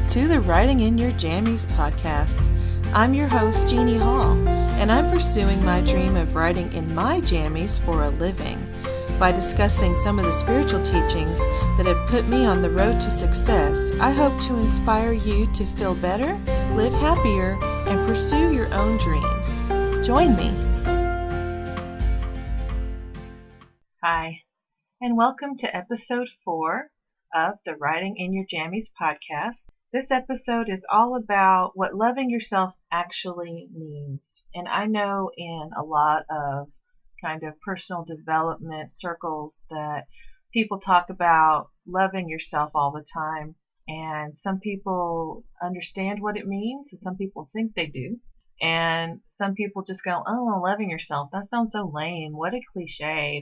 to the Writing in Your Jammies podcast. I'm your host, Jeannie Hall, and I'm pursuing my dream of writing in my jammies for a living by discussing some of the spiritual teachings that have put me on the road to success. I hope to inspire you to feel better, live happier, and pursue your own dreams. Join me. Hi, and welcome to episode 4 of the Writing in Your Jammies podcast. This episode is all about what loving yourself actually means. And I know in a lot of kind of personal development circles that people talk about loving yourself all the time. And some people understand what it means, and some people think they do. And some people just go, oh, loving yourself, that sounds so lame. What a cliche.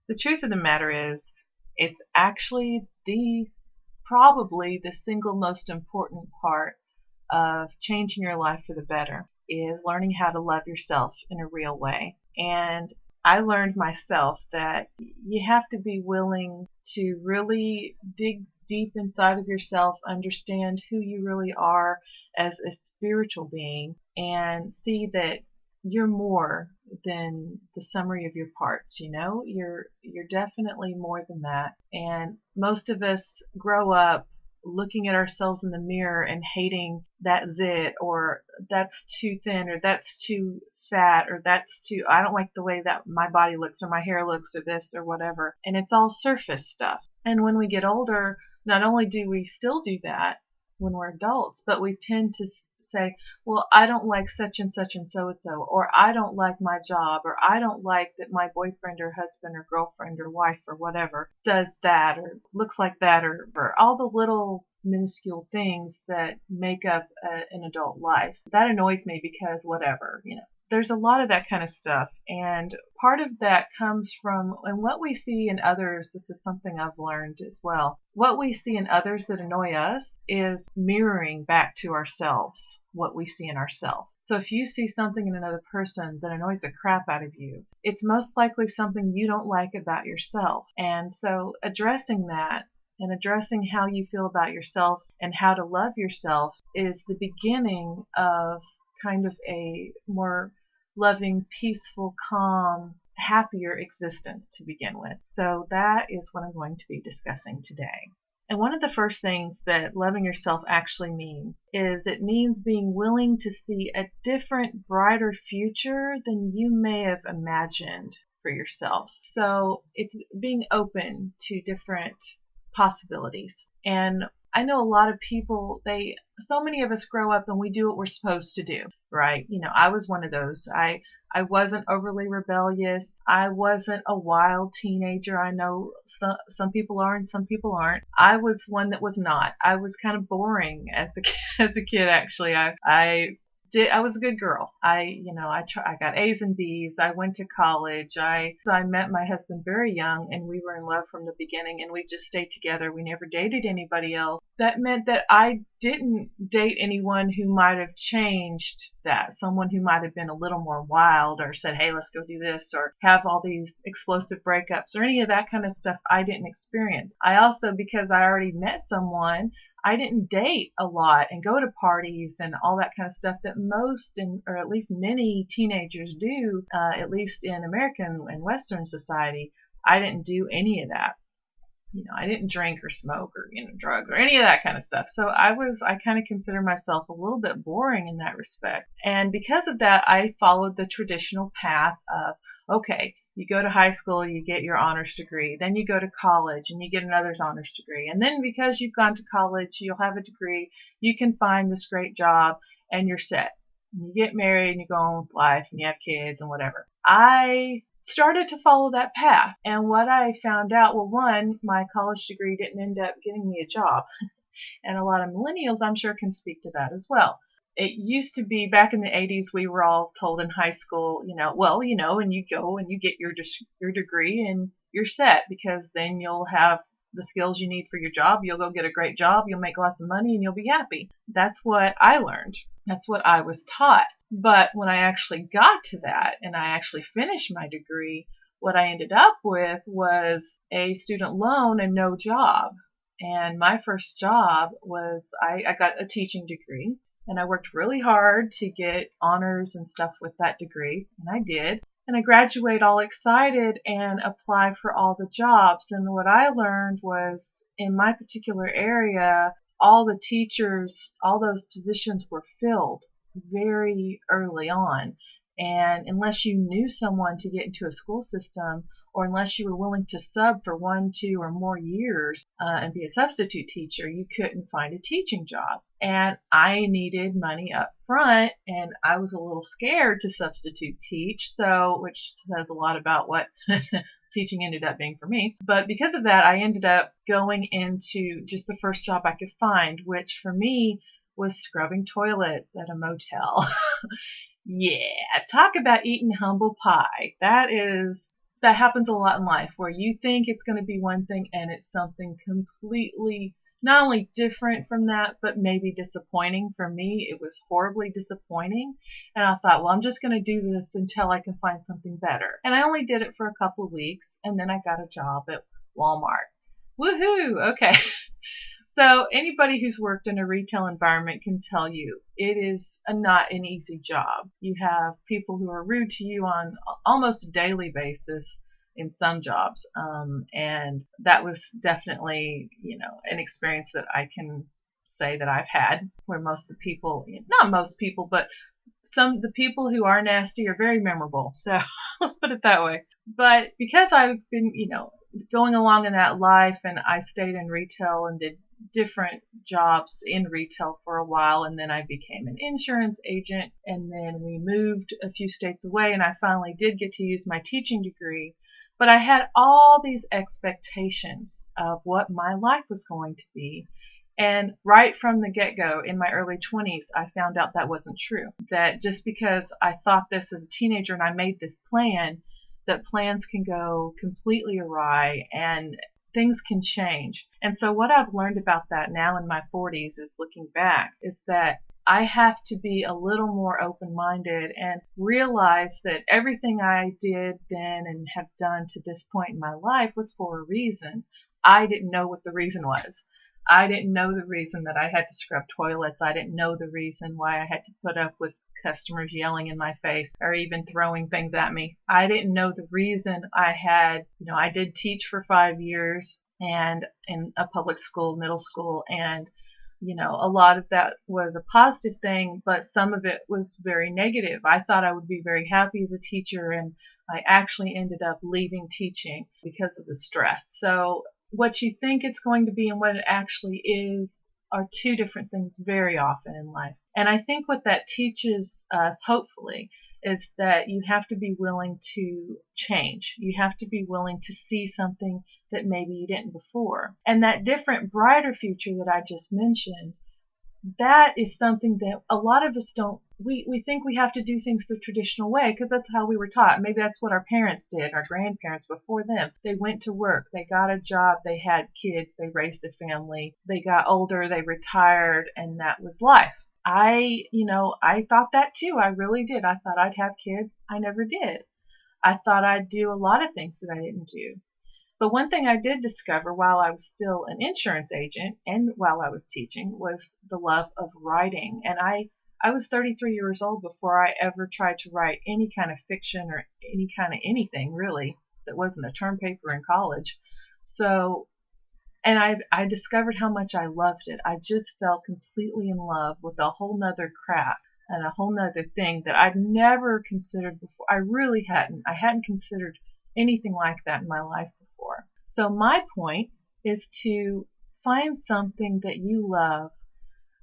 The truth of the matter is, it's actually probably the single most important part of changing your life for the better is learning how to love yourself in a real way. And I learned myself that you have to be willing to really dig deep inside of yourself, understand who you really are as a spiritual being, and see that you're more than the summary of your parts. You're definitely more than that. And most of us grow up looking at ourselves in the mirror and hating that's it, or that's too thin, or that's too fat, or I don't like the way that my body looks, or my hair looks, or this, or whatever. And it's all surface stuff. And when we get older, not only do we still do that when we're adults, but we tend to say, well, I don't like such and such and so and so, or I don't like my job, or I don't like that my boyfriend or husband or girlfriend or wife or whatever does that or looks like that, or all the little minuscule things that make up an adult life. That annoys me because whatever, There's a lot of that kind of stuff, and part of that comes from, and what we see in others, this is something I've learned as well, what we see in others that annoy us is mirroring back to ourselves what we see in ourselves. So if you see something in another person that annoys the crap out of you, it's most likely something you don't like about yourself. And so addressing that and addressing how you feel about yourself and how to love yourself is the beginning of kind of a more loving, peaceful, calm, happier existence to begin with. So that is what I'm going to be discussing today. And one of the first things that loving yourself actually means is it means being willing to see a different, brighter future than you may have imagined for yourself. So it's being open to different possibilities. And I know a lot of people, so many of us grow up and we do what we're supposed to do, right? I was one of those. I wasn't overly rebellious. I wasn't a wild teenager. I know some people are and some people aren't. I was one that was not. I was kind of boring as a kid, actually. I was a good girl. I got A's and B's. I went to college. I met my husband very young, and we were in love from the beginning, and we just stayed together. We never dated anybody else. That meant that I didn't date anyone who might have changed that. Someone who might have been a little more wild, or said, hey, let's go do this, or have all these explosive breakups, or any of that kind of stuff I didn't experience. I also, because I already met someone, I didn't date a lot and go to parties and all that kind of stuff that most, or at least many teenagers do, at least in American and Western society. I didn't do any of that. I didn't drink or smoke or, drugs or any of that kind of stuff. So I kind of consider myself a little bit boring in that respect. And because of that, I followed the traditional path of, okay, you go to high school, you get your honors degree. Then you go to college and you get another honors degree. And then because you've gone to college, you'll have a degree. You can find this great job and you're set. And you get married and you go on with life and you have kids and whatever. I started to follow that path. And what I found out, well, one, my college degree didn't end up getting me a job. And a lot of millennials, I'm sure, can speak to that as well. It used to be back in the 80s, we were all told in high school, and you go and you get your degree and you're set, because then you'll have the skills you need for your job. You'll go get a great job. You'll make lots of money and you'll be happy. That's what I learned. That's what I was taught. But when I actually got to that and I actually finished my degree, what I ended up with was a student loan and no job. And my first job was I got a teaching degree, and I worked really hard to get honors and stuff with that degree, and I did. And I graduate all excited and apply for all the jobs. And what I learned was in my particular area, all the teachers, all those positions were filled very early on. And unless you knew someone to get into a school system, or unless you were willing to sub for 1, 2, or more years and be a substitute teacher, you couldn't find a teaching job. And I needed money up front, and I was a little scared to substitute teach, so which says a lot about what teaching ended up being for me. But because of that, I ended up going into just the first job I could find, which for me was scrubbing toilets at a motel. Yeah, talk about eating humble pie. That happens a lot in life, where you think it's going to be one thing and it's something completely not only different from that, but maybe disappointing. For me, it was horribly disappointing. And I thought, well, I'm just going to do this until I can find something better. And I only did it for a couple of weeks, and then I got a job at Walmart. Woohoo! Okay. So anybody who's worked in a retail environment can tell you it is not an easy job. You have people who are rude to you on almost a daily basis in some jobs. And that was definitely, an experience that I can say that I've had, where most of the people, not most people, but the people who are nasty are very memorable. So let's put it that way. But because I've been, going along in that life, and I stayed in retail and did different jobs in retail for a while, and then I became an insurance agent, and then we moved a few states away, and I finally did get to use my teaching degree. But I had all these expectations of what my life was going to be. And right from the get-go, in my early 20s, I found out that wasn't true. That just because I thought this as a teenager and I made this plan, that plans can go completely awry and things can change. And so what I've learned about that now in my 40s is, looking back, is that I have to be a little more open-minded and realize that everything I did then and have done to this point in my life was for a reason. I didn't know what the reason was. I didn't know the reason that I had to scrub toilets. I didn't know the reason why I had to put up with customers yelling in my face or even throwing things at me. I didn't know the reason I did teach for 5 years and in a public school, middle school, and a lot of that was a positive thing, but some of it was very negative. I thought I would be very happy as a teacher, and I actually ended up leaving teaching because of the stress. So what you think it's going to be and what it actually is are two different things very often in life. And I think what that teaches us, hopefully, is that you have to be willing to change. You have to be willing to see something that maybe you didn't before. And that different, brighter future that I just mentioned, that is something that a lot of us don't, we think we have to do things the traditional way because that's how we were taught. Maybe that's what our parents did, our grandparents before them. They went to work, they got a job, they had kids, they raised a family, they got older, they retired, and that was life. I thought that too. I really did. I thought I'd have kids. I never did. I thought I'd do a lot of things that I didn't do. But one thing I did discover while I was still an insurance agent and while I was teaching was the love of writing. And I was 33 years old before I ever tried to write any kind of fiction or any kind of anything really that wasn't a term paper in college. So, and I discovered how much I loved it. I just fell completely in love with a whole nother craft and a whole nother thing that I'd never considered before. I really hadn't. I hadn't considered anything like that in my life before. So my point is to find something that you love,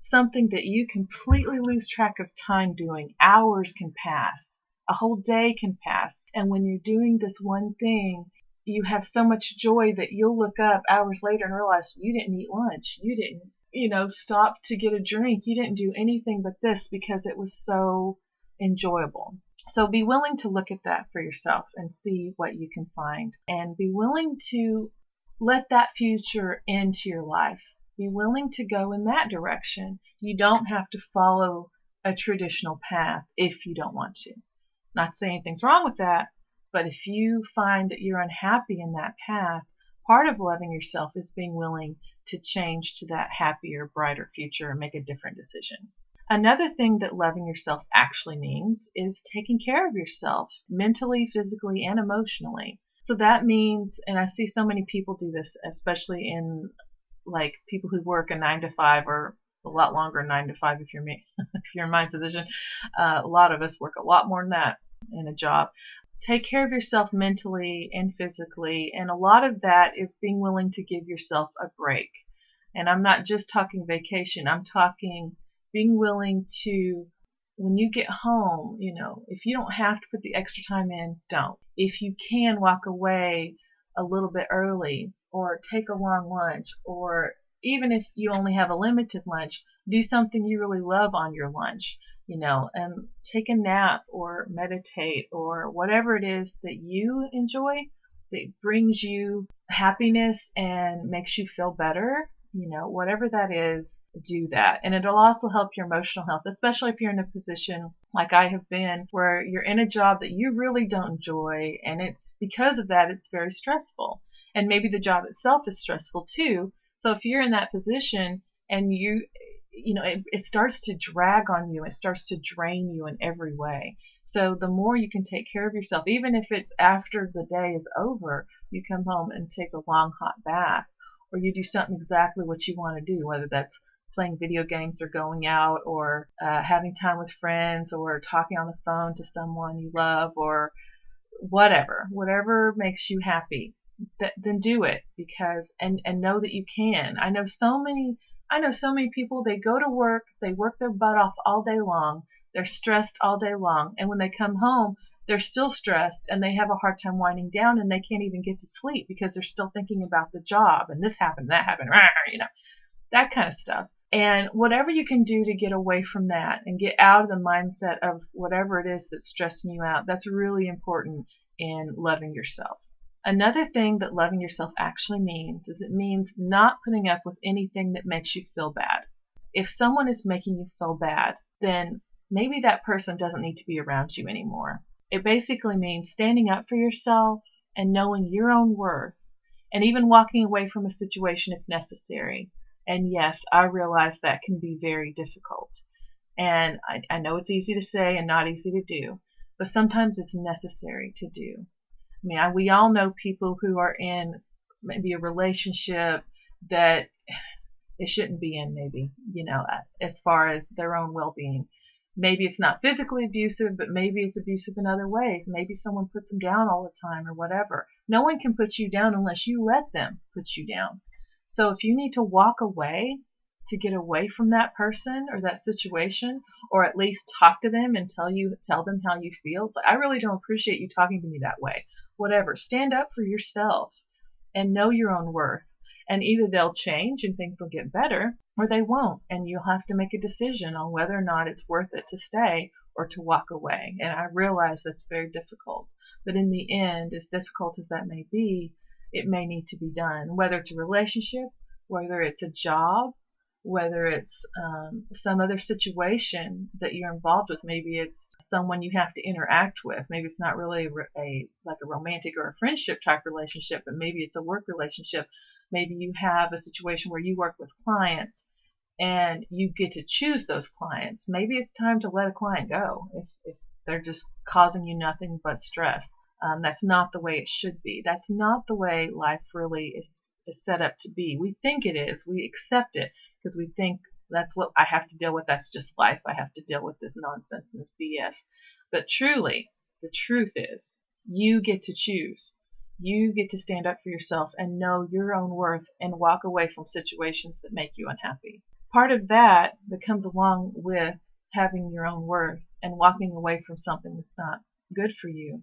something that you completely lose track of time doing. Hours can pass. A whole day can pass. And when you're doing this one thing, you have so much joy that you'll look up hours later and realize you didn't eat lunch. You didn't, stop to get a drink. You didn't do anything but this because it was so enjoyable. So be willing to look at that for yourself and see what you can find. And be willing to let that future into your life. Be willing to go in that direction. You don't have to follow a traditional path if you don't want to. Not saying anything's wrong with that, but if you find that you're unhappy in that path, Part of loving yourself is being willing to change to that happier, brighter future and make a different decision. Another thing that loving yourself actually means is taking care of yourself mentally, physically, and emotionally. So that means, and I see so many people do this, especially in like people who work a 9 to 5 or a lot longer 9 to 5 if you're me, if you're in my position. A lot of us work a lot more than that in a job. Take care of yourself mentally and physically, and a lot of that is being willing to give yourself a break. And I'm not just talking vacation, I'm talking being willing to, when you get home, if you don't have to put the extra time in, don't. If you can walk away a little bit early or take a long lunch, or even if you only have a limited lunch, do something you really love on your lunch, and take a nap or meditate or whatever it is that you enjoy that brings you happiness and makes you feel better. Whatever that is, do that. And it'll also help your emotional health, especially if you're in a position like I have been, where you're in a job that you really don't enjoy, and it's because of that, it's very stressful. And maybe the job itself is stressful too. So if you're in that position and it starts to drag on you, it starts to drain you in every way. So the more you can take care of yourself, even if it's after the day is over, you come home and take a long hot bath, or you do something exactly what you want to do, whether that's playing video games or going out or having time with friends or talking on the phone to someone you love, or whatever makes you happy, then do it, because and know that you can. I know so many people, they go to work, they work their butt off all day long, they're stressed all day long, and when they come home, they're still stressed and they have a hard time winding down, and they can't even get to sleep because they're still thinking about the job and this happened, that happened, that kind of stuff. And whatever you can do to get away from that and get out of the mindset of whatever it is that's stressing you out, that's really important in loving yourself. Another thing that loving yourself actually means is it means not putting up with anything that makes you feel bad. If someone is making you feel bad, then maybe that person doesn't need to be around you anymore. It basically means standing up for yourself and knowing your own worth, and even walking away from a situation if necessary. And yes, I realize that can be very difficult. And I know it's easy to say and not easy to do, but sometimes it's necessary to do. I mean, we all know people who are in maybe a relationship that they shouldn't be in, maybe, as far as their own well-being. Maybe it's not physically abusive, but maybe it's abusive in other ways. Maybe someone puts them down all the time or whatever. No one can put you down unless you let them put you down. So if you need to walk away to get away from that person or that situation, or at least talk to them and tell them how you feel, it's like, I really don't appreciate you talking to me that way. Whatever. Stand up for yourself and know your own worth. And either they'll change and things will get better, or they won't, and you'll have to make a decision on whether or not it's worth it to stay or to walk away. And I realize that's very difficult, but in the end, as difficult as that may be, it may need to be done, whether it's a relationship, whether it's a job, whether it's some other situation that you're involved with. Maybe it's someone you have to interact with. Maybe it's not really like a romantic or a friendship type relationship, but maybe it's a work relationship. Maybe you have a situation where you work with clients and you get to choose those clients. Maybe it's time to let a client go if they're just causing you nothing but stress. That's not the way it should be. That's not the way life really is set up to be. We think it is. We accept it because we think that's what I have to deal with. That's just life. I have to deal with this nonsense and this BS. But truly, the truth is, you get to choose. You get to stand up for yourself and know your own worth and walk away from situations that make you unhappy. Part of that comes along with having your own worth and walking away from something that's not good for you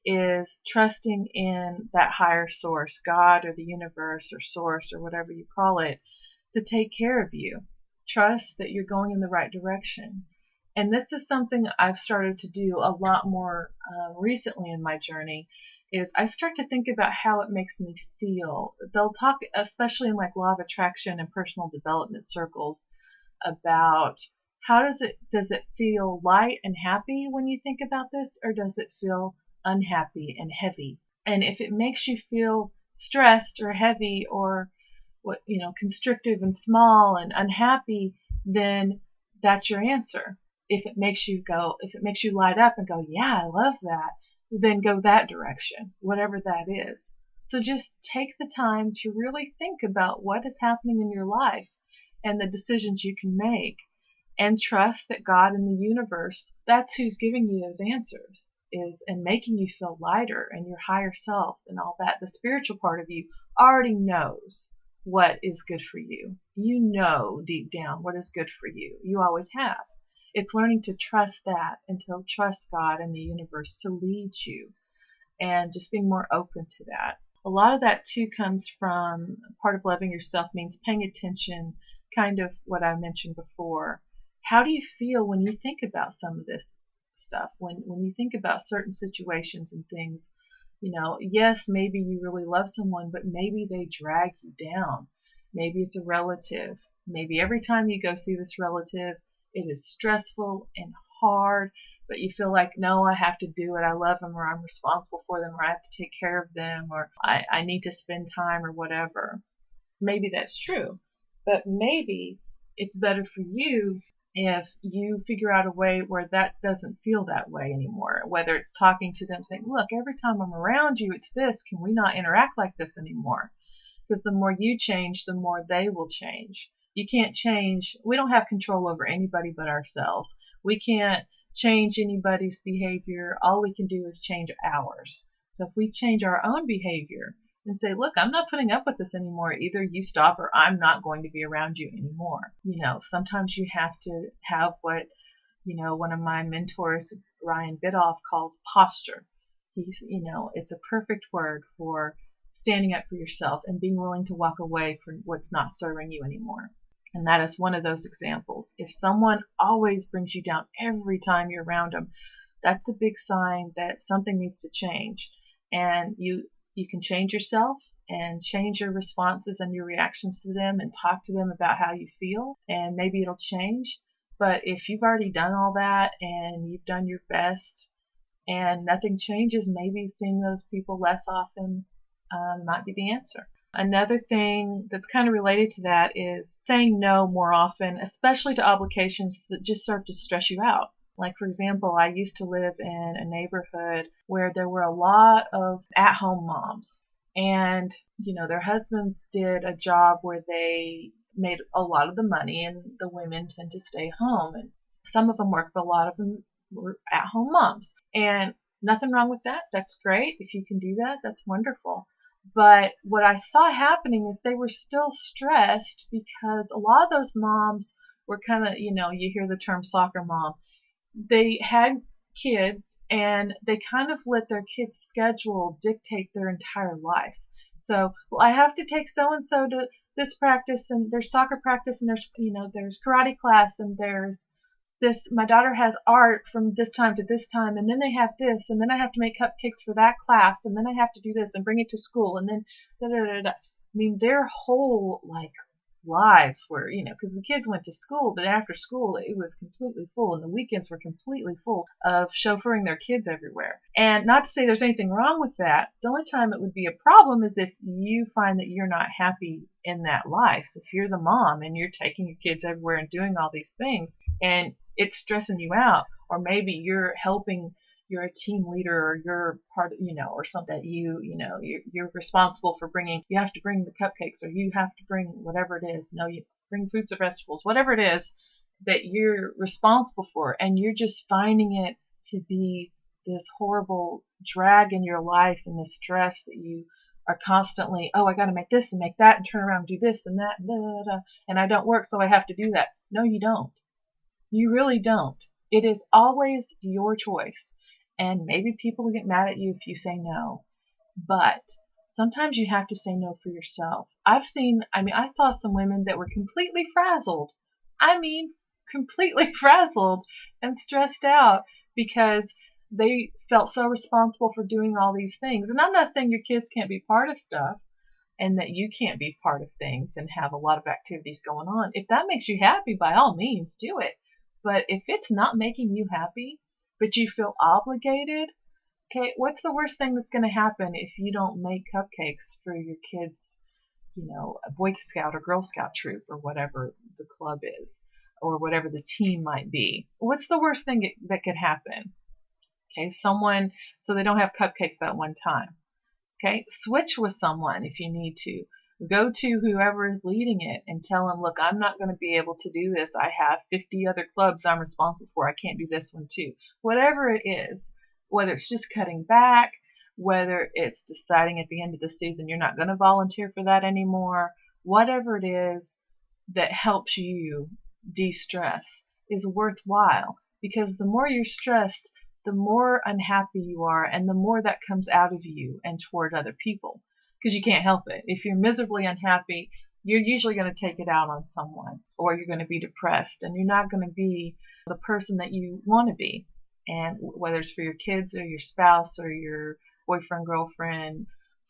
is trusting in that higher source, God or the universe or source or whatever you call it, to take care of you. Trust that you're going in the right direction. And this is something I've started to do a lot more recently in my journey, is I start to think about how it makes me feel. They'll talk, especially in like law of attraction and personal development circles, about how does it feel light and happy when you think about this, or does it feel unhappy and heavy? And if it makes you feel stressed or heavy or constrictive and small and unhappy, then that's your answer. If it makes you light up and go, yeah, I love that, then go that direction, whatever that is. So just take the time to really think about what is happening in your life and the decisions you can make, and trust that God and the universe, that's who's giving you those answers, and making you feel lighter, and your higher self and all that. The spiritual part of you already knows what is good for you. You know deep down what is good for you. You always have. It's learning to trust that, and to trust God and the universe to lead you, and just being more open to that. A lot of that too comes from part of loving yourself means paying attention, kind of what I mentioned before. How do you feel when you think about some of this stuff? When you think about certain situations and things, yes, maybe you really love someone, but maybe they drag you down. Maybe it's a relative. Maybe every time you go see this relative, it is stressful and hard, but you feel like, no, I have to do it. I love them, or I'm responsible for them, or I have to take care of them, or I need to spend time, or whatever. Maybe that's true, but maybe it's better for you if you figure out a way where that doesn't feel that way anymore. Whether it's talking to them saying, look, every time I'm around you, it's this. Can we not interact like this anymore? Because the more you change, the more they will change. You can't change. We don't have control over anybody but ourselves. We can't change anybody's behavior. All we can do is change ours. So if we change our own behavior and say, look, I'm not putting up with this anymore. Either you stop or I'm not going to be around you anymore. Sometimes you have to have what, one of my mentors, Ryan Bidoff, calls posture. It's a perfect word for standing up for yourself and being willing to walk away from what's not serving you anymore. And that is one of those examples. If someone always brings you down every time you're around them, that's a big sign that something needs to change. And you can change yourself and change your responses and your reactions to them, and talk to them about how you feel, and maybe it'll change. But if you've already done all that and you've done your best and nothing changes, maybe seeing those people less often might be the answer. Another thing that's kind of related to that is saying no more often, especially to obligations that just serve to stress you out. Like, for example, I used to live in a neighborhood where there were a lot of at-home moms, and their husbands did a job where they made a lot of the money, and the women tend to stay home. And some of them worked, but a lot of them were at-home moms. And nothing wrong with that. That's great. If you can do that, that's wonderful. But what I saw happening is they were still stressed, because a lot of those moms were kind of, you hear the term soccer mom. They had kids, and they kind of let their kids' schedule dictate their entire life. So, well, I have to take so-and-so to this practice, and there's soccer practice, and there's karate class, and there's this, my daughter has art from this time to this time, and then they have this, and then I have to make cupcakes for that class, and then I have to do this and bring it to school, and then da da da da. I mean, their whole lives were, because the kids went to school, but after school it was completely full, and the weekends were completely full of chauffeuring their kids everywhere. And not to say there's anything wrong with that. The only time it would be a problem is if you find that you're not happy in that life. If you're the mom and you're taking your kids everywhere and doing all these things, and it's stressing you out, or maybe you're a team leader, or you're part of, or something that you're responsible for bringing. You have to bring the cupcakes, or you have to bring whatever it is. No, you bring fruits or vegetables, whatever it is that you're responsible for, and you're just finding it to be this horrible drag in your life, and the stress that you are constantly, oh, I got to make this and make that and turn around and do this and that and da, da, da, and I don't work, so I have to do that. No, you don't. You really don't. It is always your choice. And maybe people will get mad at you if you say no. But sometimes you have to say no for yourself. I saw some women that were completely frazzled. Completely frazzled and stressed out because they felt so responsible for doing all these things. And I'm not saying your kids can't be part of stuff, and that you can't be part of things and have a lot of activities going on. If that makes you happy, by all means, do it. But if it's not making you happy, but you feel obligated, Okay, what's the worst thing that's going to happen if you don't make cupcakes for your kids, a Boy Scout or Girl Scout troop or whatever the club is or whatever the team might be? What's the worst thing that could happen? Okay, so they don't have cupcakes that one time. Okay, switch with someone if you need to. Go to whoever is leading it and tell them, look, I'm not going to be able to do this. I have 50 other clubs I'm responsible for. I can't do this one too. Whatever it is, whether it's just cutting back, whether it's deciding at the end of the season you're not going to volunteer for that anymore, whatever it is that helps you de-stress is worthwhile, because the more you're stressed, the more unhappy you are, and the more that comes out of you and toward other people, because you can't help it. If you're miserably unhappy, you're usually going to take it out on someone, or you're going to be depressed, and you're not going to be the person that you want to be. And whether it's for your kids or your spouse or your boyfriend, girlfriend,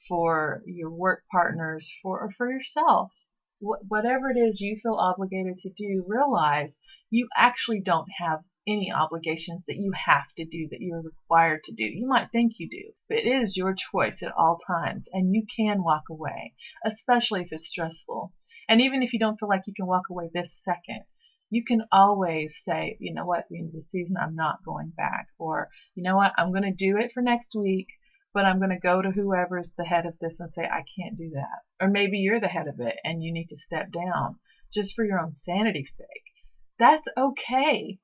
for your work partners, or for yourself, whatever it is you feel obligated to do, realize you actually don't have any obligations that you have to do, that you're required to do. You might think you do, but it is your choice at all times, and you can walk away, especially if it's stressful. And even if you don't feel like you can walk away this second, you can always say, you know what, at the end of the season, I'm not going back. Or, you know what, I'm going to do it for next week, but I'm going to go to whoever's the head of this and say, I can't do that. Or maybe you're the head of it and you need to step down just for your own sanity's sake. That's okay.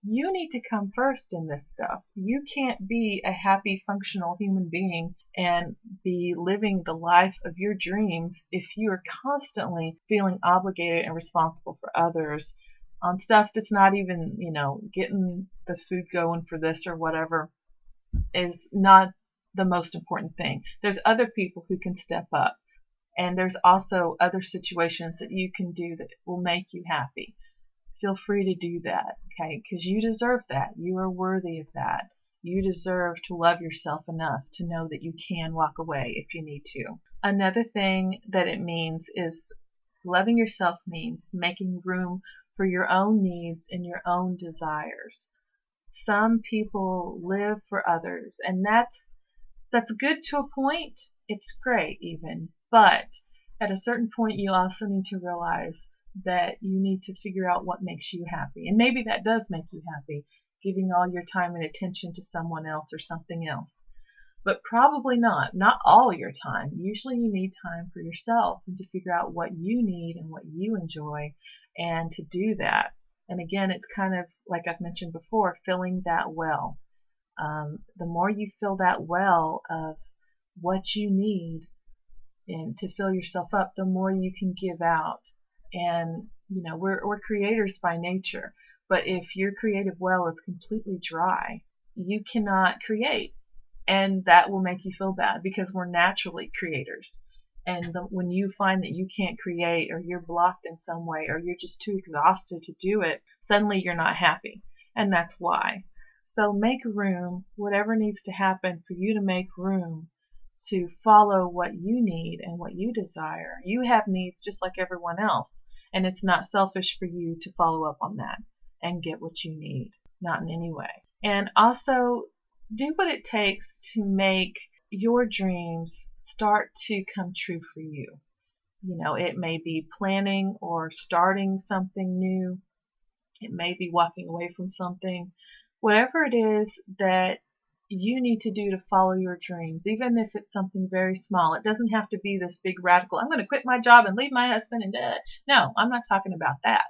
You need to come first in this stuff. You can't be a happy, functional human being and be living the life of your dreams if you are constantly feeling obligated and responsible for others on stuff that's not even, getting the food going for this or whatever is not the most important thing. There's other people who can step up, and there's also other situations that you can do that will make you happy. Feel free to do that, okay? Because you deserve that. You are worthy of that. You deserve to love yourself enough to know that you can walk away if you need to. Another thing that it means is loving yourself means making room for your own needs and your own desires. Some people live for others, and that's good to a point. It's great even, but at a certain point you also need to realize that you need to figure out what makes you happy. And maybe that does make you happy, giving all your time and attention to someone else or something else. But probably not all your time. Usually you need time for yourself and to figure out what you need and what you enjoy, and to do that. And again, it's kind of like I've mentioned before, filling that well. The more you fill that well of what you need and to fill yourself up, the more you can give out. And we're creators by nature, but if your creative well is completely dry, you cannot create, and that will make you feel bad, because we're naturally creators. And when you find that you can't create, or you're blocked in some way, or you're just too exhausted to do it, suddenly you're not happy, and that's why. So make room, whatever needs to happen for you to make room to follow what you need and what you desire. You have needs just like everyone else, and it's not selfish for you to follow up on that and get what you need, not in any way. And also do what it takes to make your dreams start to come true for you. It may be planning or starting something new. It may be walking away from something. Whatever it is that you need to do to follow your dreams, even if it's something very small. It doesn't have to be this big radical, I'm going to quit my job and leave my husband and dad. No, I'm not talking about that.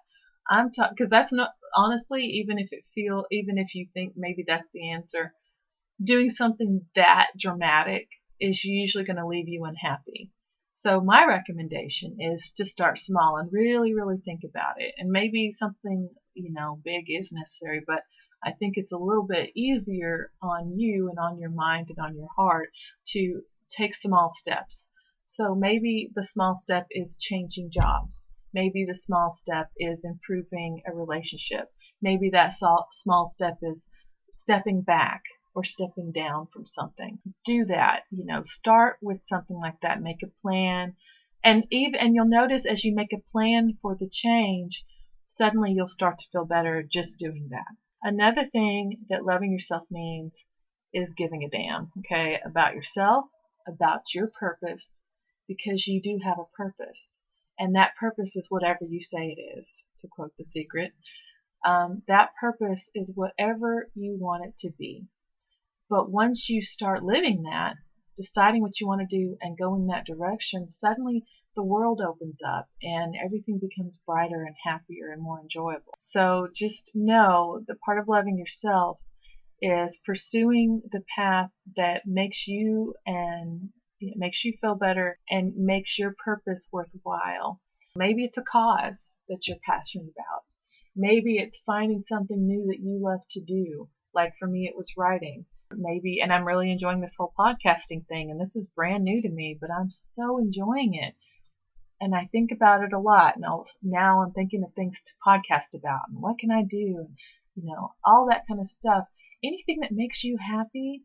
I'm talking, because that's not, honestly, even if you think maybe that's the answer, doing something that dramatic is usually going to leave you unhappy. So my recommendation is to start small and really, really think about it. And maybe something, big is necessary, but I think it's a little bit easier on you and on your mind and on your heart to take small steps. So maybe the small step is changing jobs. Maybe the small step is improving a relationship. Maybe that small step is stepping back or stepping down from something. Do that, start with something like that. Make a plan. And you'll notice as you make a plan for the change, suddenly you'll start to feel better just doing that. Another thing that loving yourself means is giving a damn, okay, about yourself, about your purpose, because you do have a purpose. And that purpose is whatever you say it is, to quote The Secret. That purpose is whatever you want it to be. But once you start living that, deciding what you want to do and going that direction, suddenly the world opens up and everything becomes brighter and happier and more enjoyable. So just know the part of loving yourself is pursuing the path that makes you feel better and makes your purpose worthwhile. Maybe it's a cause that you're passionate about. Maybe it's finding something new that you love to do. Like for me, it was writing. Maybe, and I'm really enjoying this whole podcasting thing, and this is brand new to me, but I'm so enjoying it. And I think about it a lot. Now I'm thinking of things to podcast about, and what can I do? And, all that kind of stuff. Anything that makes you happy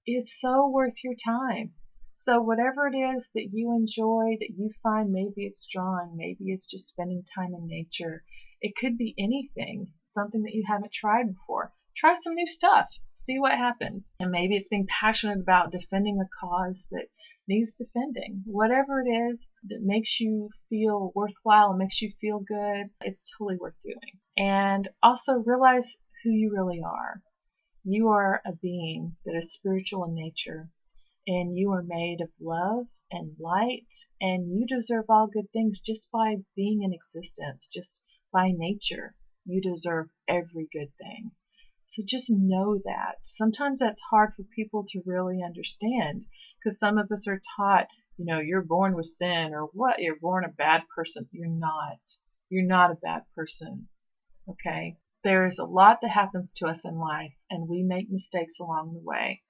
is so worth your time. So whatever it is that you enjoy, that you find, maybe it's drawing, maybe it's just spending time in nature. It could be anything, something that you haven't tried before. Try some new stuff. See what happens. And maybe it's being passionate about defending a cause that needs defending. Whatever it is that makes you feel worthwhile and makes you feel good, it's totally worth doing. And also realize who you really are. You are a being that is spiritual in nature, and you are made of love and light, and you deserve all good things just by being in existence, just by nature. You deserve every good thing. So just know that. Sometimes that's hard for people to really understand, because some of us are taught, you're born with sin, or what, you're born a bad person. You're not. You're not a bad person. Okay? There is a lot that happens to us in life, and we make mistakes along the way.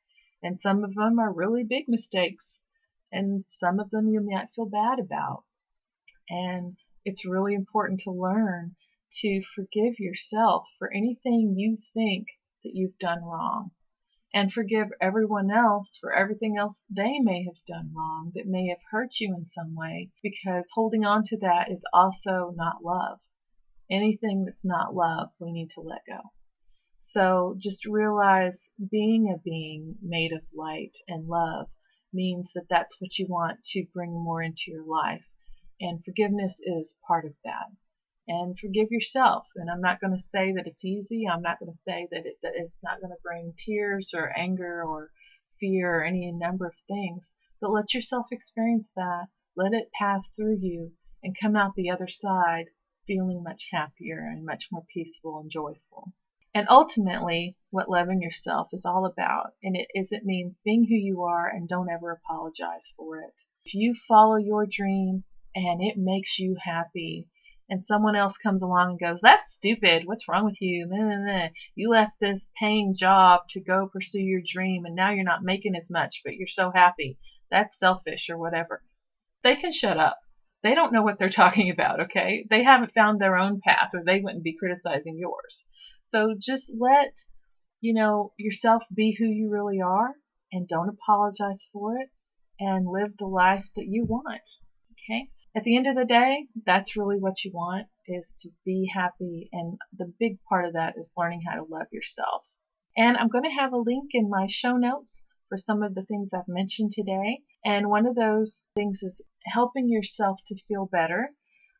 And some of them are really big mistakes, and some of them you might feel bad about. And it's really important to learn to forgive yourself for anything you think that you've done wrong, and forgive everyone else for everything else they may have done wrong that may have hurt you in some way, because holding on to that is also not love. Anything that's not love, we need to let go. So just realize being a being made of light and love means that that's what you want to bring more into your life. And forgiveness is part of that. And forgive yourself. And I'm not going to say that it's easy. I'm not going to say that it's not going to bring tears or anger or fear or any number of things. But let yourself experience that. Let it pass through you and come out the other side feeling much happier and much more peaceful and joyful. And ultimately, what loving yourself is all about, and it means being who you are and don't ever apologize for it. If you follow your dream and it makes you happy, and someone else comes along and goes, "That's stupid, what's wrong with you? Nah, nah, nah. You left this paying job to go pursue your dream, and now you're not making as much, but you're so happy. That's selfish," or whatever. They can shut up. They don't know what they're talking about, okay? They haven't found their own path, or they wouldn't be criticizing yours. So just let, yourself be who you really are, and don't apologize for it, and live the life that you want, okay? At the end of the day, that's really what you want, is to be happy, and the big part of that is learning how to love yourself. And I'm going to have a link in my show notes for some of the things I've mentioned today, and one of those things is helping yourself to feel better.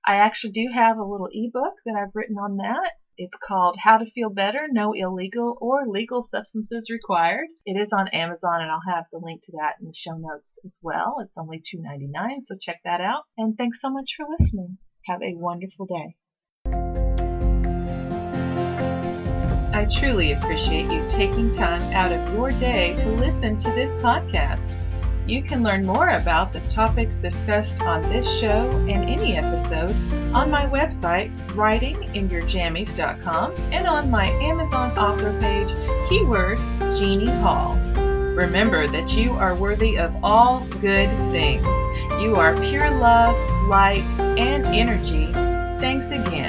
I actually do have a little ebook that I've written on that. It's called How to Feel Better, No Illegal or Legal Substances Required. It is on Amazon, and I'll have the link to that in the show notes as well. It's only $2.99, so check that out. And thanks so much for listening. Have a wonderful day. I truly appreciate you taking time out of your day to listen to this podcast. You can learn more about the topics discussed on this show and any episode on my website, writinginyourjammies.com, and on my Amazon author page, keyword Jeannie Hall. Remember that you are worthy of all good things. You are pure love, light, and energy. Thanks again.